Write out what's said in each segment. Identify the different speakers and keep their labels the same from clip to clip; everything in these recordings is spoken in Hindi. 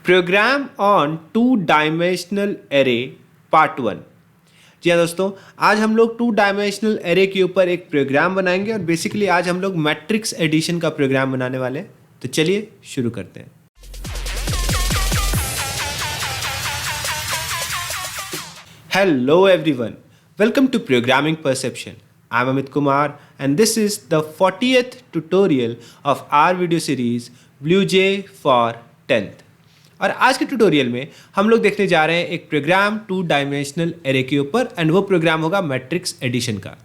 Speaker 1: Programme on two dimensional array part 1। जी हाँ दोस्तों, आज हम लोग टू डायमेंशनल एरे के ऊपर एक प्रोग्राम बनाएंगे और बेसिकली आज हम लोग मैट्रिक्स एडिशन का प्रोग्राम बनाने वाले हैं। तो चलिए शुरू करते हैं। Hello everyone, welcome to Programming Perception. I'm Amit Kumar and this is the 40th tutorial of our video series BlueJ for 10th. और आज के ट्यूटोरियल में हम लोग देखने जा रहे हैं एक प्रोग्राम टू डायमेंशनल एरे के ऊपर एंड वो प्रोग्राम होगा मैट्रिक्स एडिशन का।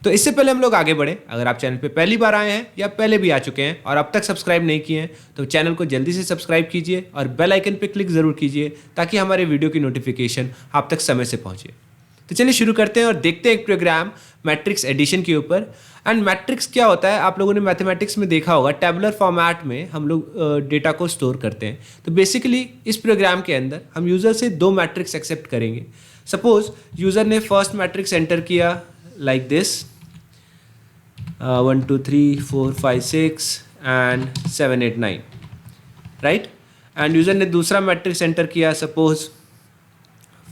Speaker 1: तो इससे पहले हम लोग आगे बढ़े, अगर आप चैनल पे पहली बार आए हैं या पहले भी आ चुके हैं और अब तक सब्सक्राइब नहीं किए हैं तो चैनल को जल्दी से सब्सक्राइब कीजिए और बेल आइकन पे क्लिक ज़रूर कीजिए ताकि हमारे वीडियो की नोटिफिकेशन आप तक समय से पहुंचे। तो चलिए शुरू करते हैं और देखते हैं एक प्रोग्राम मैट्रिक्स एडिशन के ऊपर। एंड मैट्रिक्स क्या होता है, आप लोगों ने मैथमेटिक्स में देखा होगा, टेबुलर फॉर्मेट में हम लोग डेटा को स्टोर करते हैं। तो बेसिकली इस प्रोग्राम के अंदर हम यूज़र से दो मैट्रिक्स एक्सेप्ट करेंगे। सपोज यूज़र ने फर्स्ट मैट्रिक्स एंटर किया like this 1 2 3 4 5 6 and 7 8 9, right. End user ने दूसरा मैट्रिक्स एंटर किया सपोज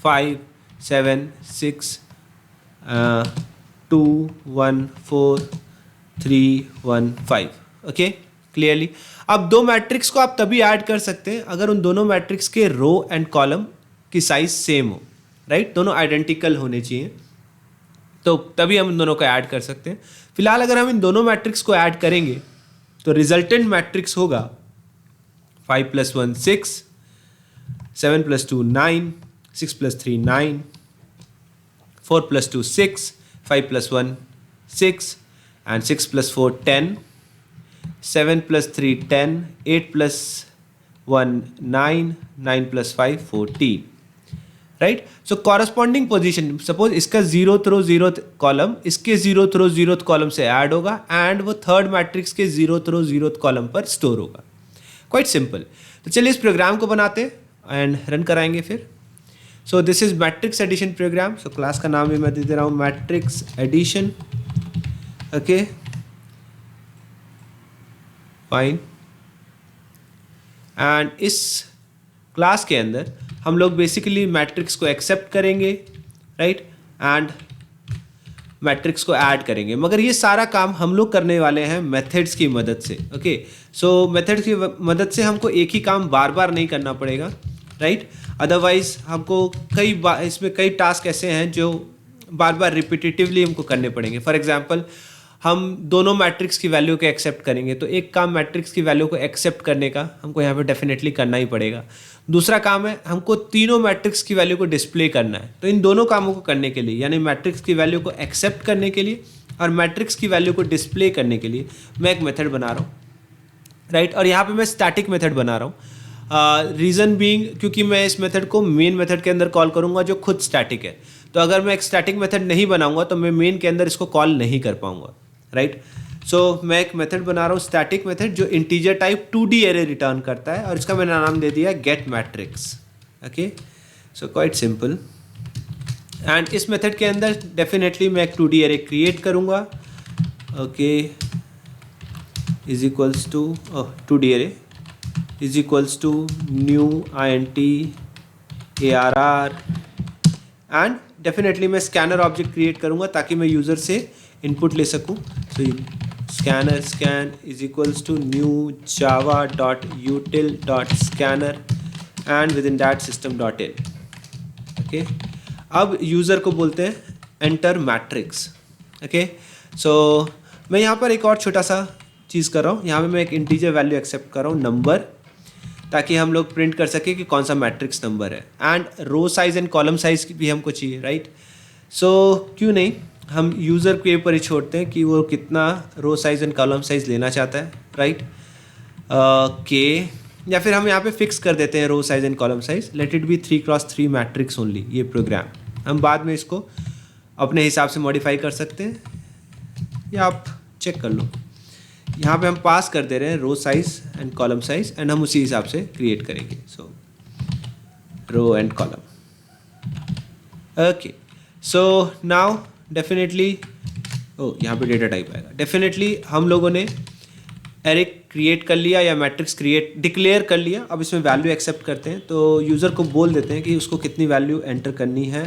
Speaker 1: 5 7 6 2 1 4 3 1 5। Okay, clearly. अब दो मैट्रिक्स को आप तभी ऐड कर सकते हैं अगर उन दोनों मैट्रिक्स के रो एंड कॉलम की साइज सेम हो, राइट। दोनों आइडेंटिकल होने चाहिए, तो तभी हम इन दोनों को ऐड कर सकते हैं। फिलहाल अगर हम इन दोनों मैट्रिक्स को ऐड करेंगे तो रिजल्टेंट मैट्रिक्स होगा 5 + 1 6, 7 + 2 9, 6 + 3 9, 4 + 2 6, 5 + 1 6 and 6 + 4 10, 7 + 3 10, 8 + 1 9, 9 + 5 14, right. So corresponding position, suppose इसका 0th रो 0th कॉलम इसके 0th रो 0th कॉलम से ऐड होगा एंड वो थर्ड मैट्रिक्स के 0th रो 0th कॉलम पर स्टोर होगा। Quite simple. तो चलिए इस प्रोग्राम को बनाते एंड रन कराएंगे फिर। So this is matrix addition program. So class का नाम भी मैं दे दे रहा हूँ matrix addition. Okay fine. And इस क्लास के अंदर हम लोग बेसिकली मैट्रिक्स को एक्सेप्ट करेंगे, राइट, एंड मैट्रिक्स को ऐड करेंगे। मगर ये सारा काम हम लोग करने वाले हैं मेथड्स की मदद से। ओके, सो मेथड्स की मदद से हमको एक ही काम बार बार नहीं करना पड़ेगा, राइट। अदरवाइज हमको इसमें कई टास्क ऐसे हैं जो बार बार रिपीटेटिवली हमको करने पड़ेंगे। फॉर एग्जांपल हम दोनों मैट्रिक्स की वैल्यू को एक्सेप्ट करेंगे तो एक काम मैट्रिक्स की वैल्यू को एक्सेप्ट करने का हमको यहाँ पे डेफिनेटली करना ही पड़ेगा। दूसरा काम है हमको तीनों मैट्रिक्स की वैल्यू को डिस्प्ले करना है। तो इन दोनों कामों को करने के लिए, यानी मैट्रिक्स की वैल्यू को एक्सेप्ट करने के लिए और मैट्रिक्स की वैल्यू को डिस्प्ले करने के लिए मैं एक मेथड बना रहा हूँ, राइट। और यहाँ पर मैं स्टैटिक मेथड बना रहा हूँ। रीज़न बीइंग क्योंकि मैं इस मेथड को मेन मेथड के अंदर कॉल करूँगा जो खुद स्टैटिक है। तो अगर मैं एक स्टैटिक मेथड नहीं बनाऊँगा तो मैं मेन के अंदर इसको कॉल नहीं कर पाऊँगा, राइट। सो मैं एक मेथड बना रहा हूँ स्टैटिक मेथड जो integer type 2D array return करता है और इसका मैंने नाम दे दिया get matrix. Okay, so quite simple. And इस मेथड के अंदर डेफिनेटली मैं एक 2D एरे क्रिएट करूँगा। Okay, is equals to 2D array is equals to new int arr and definitely मैं स्कैनर ऑब्जेक्ट क्रिएट करूँगा ताकि मैं यूज़र से इनपुट ले सकूँ। तो scanner scan is equals to new java dot util dot scanner and with in that system dot in. Okay, अब यूज़र को बोलते हैं एंटर मैट्रिक्स। ओके, सो मैं यहाँ पर एक और छोटा सा चीज़ कर रहा हूँ। यहाँ पे मैं एक इंटीजर वैल्यू एक्सेप्ट कर रहा हूँ नंबर, ताकि हम लोग प्रिंट कर सके कि कौन सा मैट्रिक्स नंबर है। And row size and column size भी हमको चाहिए, राइट। सो क्यों नहीं हम यूज़र के ऊपर ही छोड़ते हैं कि वो कितना रो साइज एंड कॉलम साइज लेना चाहता है, राइट। के या फिर हम यहाँ पे फिक्स कर देते हैं row size and column size, let it be 3x3 matrix only. ये प्रोग्राम हम बाद में इसको अपने हिसाब से मॉडिफाई कर सकते हैं या आप चेक कर लो। यहाँ पे हम पास कर दे रहे हैं row size and column size and हम उसी हिसाब से क्रिएट करेंगे। So row and column. Okay, so now definitely यहाँ पे डेटा टाइप आएगा। डेफिनेटली हम लोगों ने एरे क्रिएट कर लिया या मैट्रिक्स क्रिएट डिक्लेयर कर लिया, अब इसमें वैल्यू एक्सेप्ट करते हैं। तो यूज़र को बोल देते हैं कि उसको कितनी वैल्यू एंटर करनी है।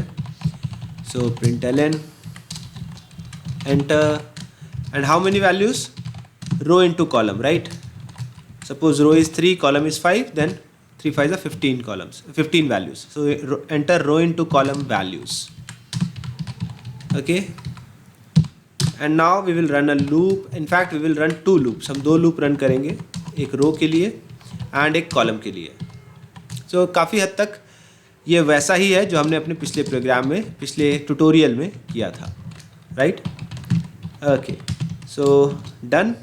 Speaker 1: So println enter and how many values, row into column, right. Suppose row is 3, column is 5, then 3 5 are 15 columns, 15 values. So enter row into column values. Okay, and now we will run a loop. In fact we will run 2 loops. हम 2 loop रन करेंगे, एक रो के लिए एंड एक कॉलम के लिए। सो काफ़ी हद तक ये वैसा ही है जो हमने अपने पिछले प्रोग्राम में, पिछले ट्यूटोरियल में किया था, right. Okay, so done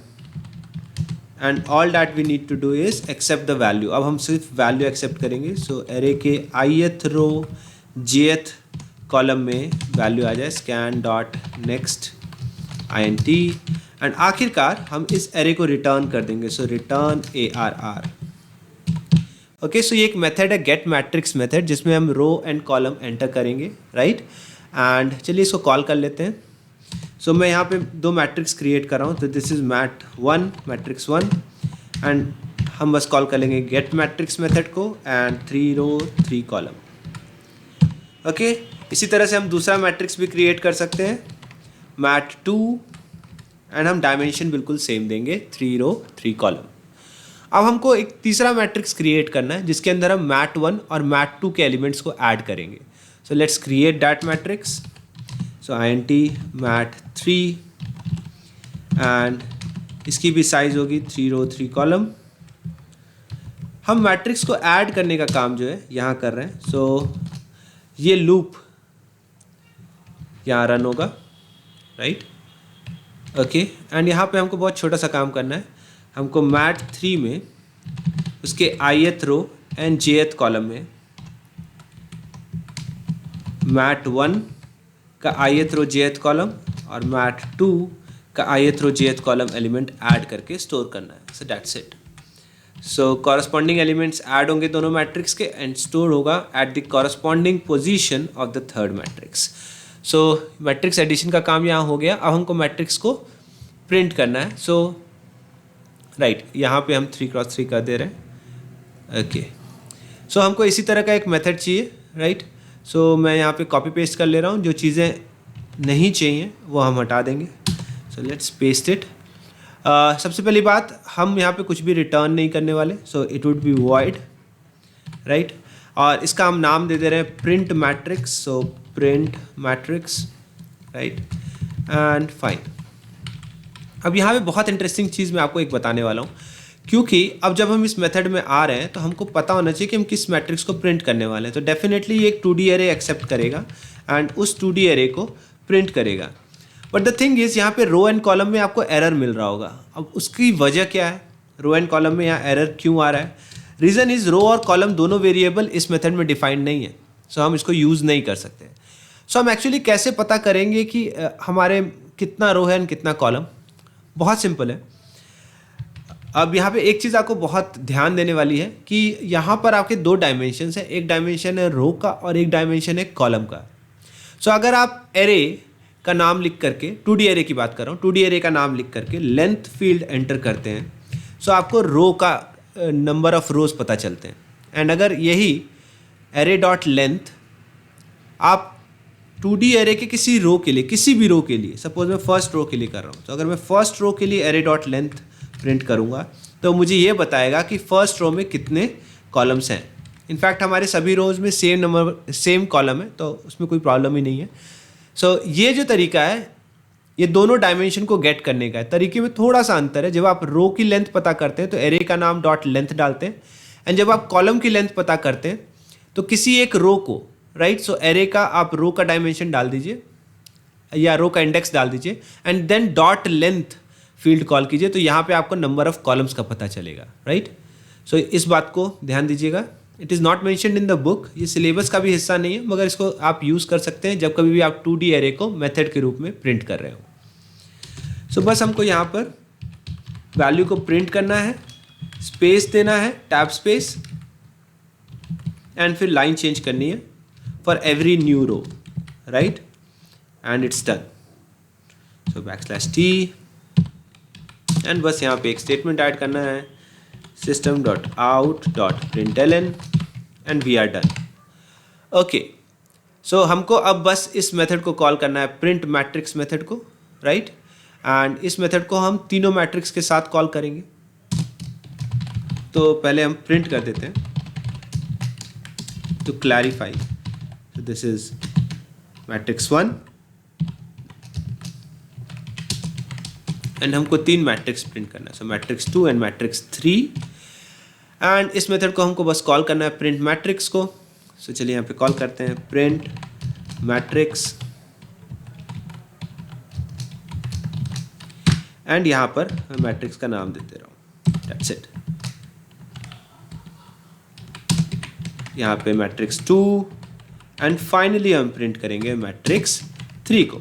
Speaker 1: and all that we need to do is accept the value. अब हम सिर्फ वैल्यू एक्सेप्ट करेंगे। सो एरे के ith रो jth कॉलम में वैल्यू आ जाए, scan dot next int, and आखिरकार हम इस एरे को रिटर्न कर देंगे। So return ARR। Okay, so ये एक मेथड है गेट मैट्रिक्स मेथड, जिसमें हम रो एंड कॉलम एंटर करेंगे, राइट। एंड चलिए इसको कॉल कर लेते हैं। सो मैं यहाँ पे 2 मैट्रिक्स क्रिएट कर रहा हूँ। तो this is mat1 matrix 1, and हम बस कॉल कर लेंगे गेट मैट्रिक्स मेथड को एंड 3 रो 3 कॉलम। ओके, इसी तरह से हम दूसरा मैट्रिक्स भी क्रिएट कर सकते हैं, mat2, एंड हम डायमेंशन बिल्कुल सेम देंगे, 3 रो 3 कॉलम। अब हमको एक तीसरा मैट्रिक्स क्रिएट करना है जिसके अंदर हम mat1 और mat2 के एलिमेंट्स को ऐड करेंगे। So let's create that matrix. So int mat3 and इसकी भी साइज होगी 3 रो 3 कॉलम। हम मैट्रिक्स को ऐड करने का काम जो है यहाँ कर रहे हैं। सो ये लूप यहाँ रन होगा, राइट। ओके, एंड यहाँ पे हमको बहुत छोटा सा काम करना है। हमको mat3 में उसके ith row and jth column में mat1 का ith रो jth कॉलम और mat2 का ith row jth column element add करके स्टोर करना है। So that's it. So corresponding elements add होंगे दोनों मैट्रिक्स के एंड स्टोर होगा at the corresponding position of the third matrix. So matrix addition का काम यहाँ हो गया। अब हमको मैट्रिक्स को प्रिंट करना है। सो राइट, यहाँ पे हम 3x3 कर दे रहे हैं। ओके, सो हमको इसी तरह का एक मेथड चाहिए, राइट। सो मैं यहाँ पे कॉपी पेस्ट कर ले रहा हूँ, जो चीज़ें नहीं चाहिए वो हम हटा देंगे। So let's paste it. सबसे पहली बात, हम यहाँ पे कुछ भी रिटर्न नहीं करने वाले। So it would be void, right, और इसका हम नाम दे दे रहे हैं print matrix. So print matrix, right, and fine. अब यहाँ पे बहुत इंटरेस्टिंग चीज़ मैं आपको एक बताने वाला हूँ, क्योंकि अब जब हम इस मेथड में आ रहे हैं तो हमको पता होना चाहिए कि हम किस मैट्रिक्स को प्रिंट करने वाले हैं। तो डेफिनेटली ये एक 2D एरे एक्सेप्ट करेगा एंड उस 2D एरे को प्रिंट करेगा। बट द थिंग इज़, यहाँ पे रो एंड कॉलम में आपको एरर मिल रहा होगा। अब उसकी वजह क्या है, रो एंड कॉलम में यहाँ एरर क्यों आ रहा है? रीज़न इज़ रो और कॉलम दोनों वेरिएबल इस मेथड में डिफाइंड नहीं है, सो हम इसको यूज़ नहीं कर सकते। सो हम एक्चुअली कैसे पता करेंगे कि हमारे कितना रो है एंड कितना कॉलम? बहुत सिंपल है। अब यहाँ पे एक चीज़ आपको बहुत ध्यान देने वाली है कि यहाँ पर आपके 2 डायमेंशंस हैं, एक डायमेंशन है रो का और एक डायमेंशन है कॉलम का। सो अगर आप एरे का नाम लिख करके, 2D एरे की बात कर रहा हूँ, 2D एरे का नाम लिख करके लेंथ फील्ड एंटर करते हैं, सो आपको रो का नंबर ऑफ रोज पता चलते हैं। एंड अगर यही एरे डॉट लेंथ आप 2D एरे के किसी रो के लिए, किसी भी रो के लिए, सपोज मैं फर्स्ट रो के लिए कर रहा हूँ, तो अगर मैं फर्स्ट रो के लिए एरे डॉट लेंथ प्रिंट करूँगा तो मुझे ये बताएगा कि फर्स्ट रो में कितने कॉलम्स हैं। इनफैक्ट हमारे सभी रोज में सेम नंबर, सेम कॉलम है, तो उसमें कोई प्रॉब्लम ही नहीं है। सो ये जो तरीका है, ये दोनों डायमेंशन को गेट करने का है। तरीके में थोड़ा सा अंतर है। जब आप रो की लेंथ पता करते हैं तो एरे का नाम डॉट लेंथ डालते हैं, एंड जब आप कॉलम की लेंथ पता करते हैं तो किसी एक रो को, राइट, सो एरे का आप रो का डायमेंशन डाल दीजिए या रो का इंडेक्स डाल दीजिए and then dot length field call कीजिए, तो यहाँ पे आपको नंबर ऑफ कॉलम्स का पता चलेगा, राइट। सो इस बात को ध्यान दीजिएगा। It is not mentioned in the book, ये सिलेबस का भी हिस्सा नहीं है, मगर इसको आप यूज़ कर सकते हैं जब कभी भी आप 2D एरे को मेथड के रूप में प्रिंट कर रहे हो। सो बस हमको यहाँ पर वैल्यू को प्रिंट करना है, स्पेस देना है, टैब स्पेस, एंड फिर लाइन चेंज करनी है for every new row, right, and it's done. So \t and बस यहाँ पे एक स्टेटमेंट ऐड करना है, system.out.println and we are done. Okay, so हमको अब बस इस मेथड को कॉल करना है, प्रिंट मैट्रिक्स मेथड को, राइट। एंड इस मेथड को हम तीनों मैट्रिक्स के साथ कॉल करेंगे। तो पहले हम प्रिंट कर देते हैं to clarify. So this is matrix 1 and हमको तीन मैट्रिक्स प्रिंट करना है, सो मैट्रिक्स 2 एंड मैट्रिक्स 3। एंड इस मेथड को हमको बस कॉल करना है प्रिंट मैट्रिक्स को। सो चलिए यहाँ पे कॉल करते हैं प्रिंट मैट्रिक्स एंड यहाँ पर मैं मैट्रिक्स का नाम देते रहा हूँ, दैट्स इट। यहाँ पे मैट्रिक्स 2 एंड फाइनली हम प्रिंट करेंगे मैट्रिक्स 3 को।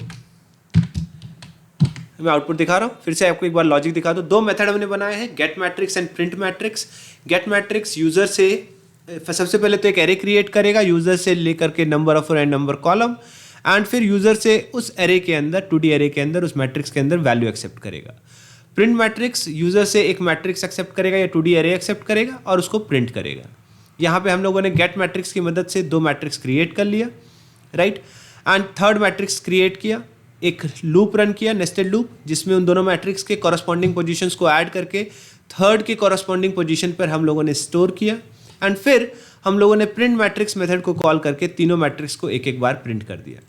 Speaker 1: मैं आउटपुट दिखा रहा हूँ, फिर से आपको एक बार लॉजिक दिखा दूँ। दो मेथड हमने बनाए हैं, get matrix and print matrix. Get matrix user से सबसे पहले तो एक एरे क्रिएट करेगा यूजर से लेकर के number of and number column, and फिर यूजर से उस एरे के अंदर 2D एरे के अंदर उस मैट्रिक्स के अंदर वैल्यू एक्सेप्ट करेगा। प्रिंट मैट्रिक्स यूजर से एक मैट्रिक्स एक्सेप्ट करेगा या 2D एरे एक्सेप्ट करेगा और उसको प्रिंट करेगा। यहाँ पे हम लोगों ने गेट मैट्रिक्स की मदद से दो मैट्रिक्स क्रिएट कर लिया, right. And third matrix create किया, एक लूप रन किया, नेस्टेड लूप, जिसमें उन दोनों मैट्रिक्स के कॉरस्पॉन्डिंग पोजीशंस को ऐड करके थर्ड के कॉरस्पॉन्डिंग पोजीशन पर हम लोगों ने स्टोर किया। एंड फिर हम लोगों ने प्रिंट मैट्रिक्स मेथड को कॉल करके तीनों मैट्रिक्स को एक एक बार प्रिंट कर दिया।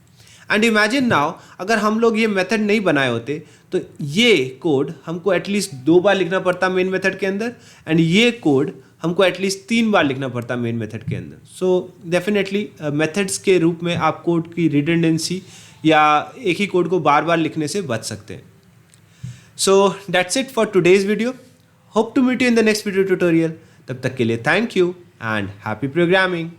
Speaker 1: एंड इमेजिन नाउ, अगर हम लोग ये मेथड नहीं बनाए होते तो ये कोड हमको एटलीस्ट 2 बार लिखना पड़ता मेन मेथड के अंदर, एंड ये कोड हमको एटलीस्ट 3 बार लिखना पड़ता मेन मेथड के अंदर। सो डेफिनेटली मेथड्स के रूप में आप कोड की रिडंडेंसी या एक ही कोड को बार बार लिखने से बच सकते हैं। So that's it for today's video. Hope to meet you in the next video tutorial. तब तक के लिए thank you and happy programming.